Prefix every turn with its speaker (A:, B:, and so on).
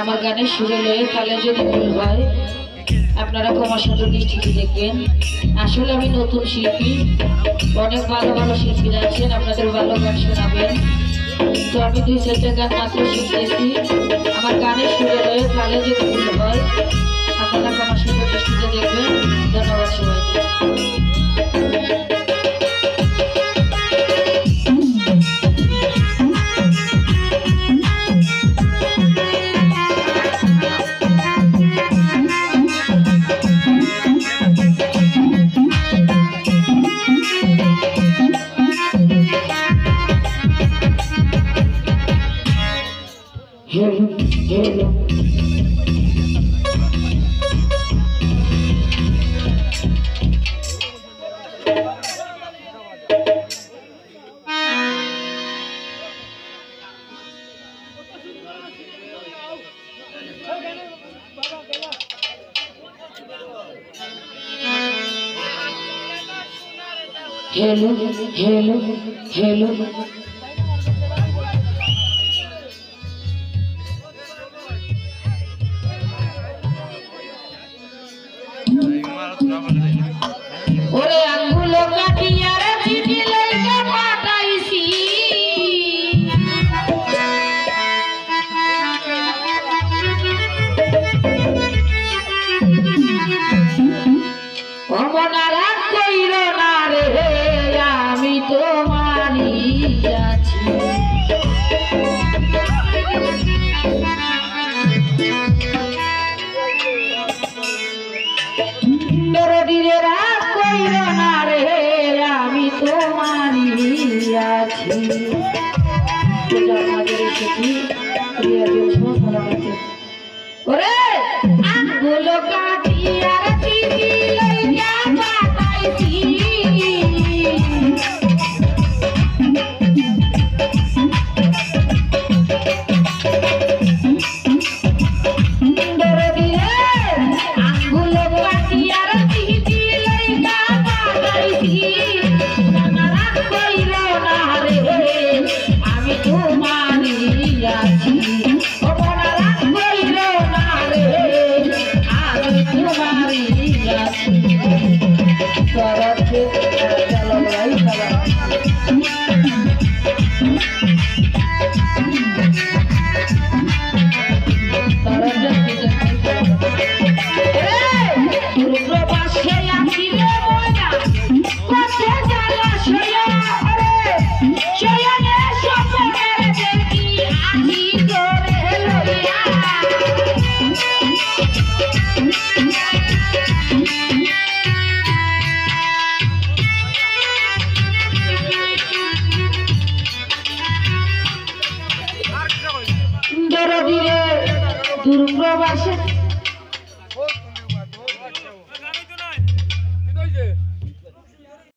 A: আমার গানের সুরে লয়ে তাহলে যদি ভুল হয় আপনারা ক্ষমার সাথে ঠিকই দেখবেন। আসলে আমি নতুন শিল্পী, অনেক ভালো ভালো শিল্পীরা আছেন আপনাদের ভালো গান শোনাবেন। তো আমি 2-4টা গান মাত্র শিখতেছি। আমার গানের সুরে লয়ে তাহলে যদি ভুল হয় আপনারা ক্ষমার সাথে দৃষ্টিতে দেখবেন। ধন্যবাদ সবাইকে। हेलो हेलो हेलो ओरे अंगुलो काटिया रे चिठी लइका पाठाइसी অমনারা কইরো না রে আমি তোমারই আছি। মেরোডিরে রাগ কইরো না রে আমি তোমারই আছি। আমাদের এসেছি ওরে আঙ্গুলো কাটিয়া রে চিঠি লইয়া পাঠাইছি দূর প্রবাসে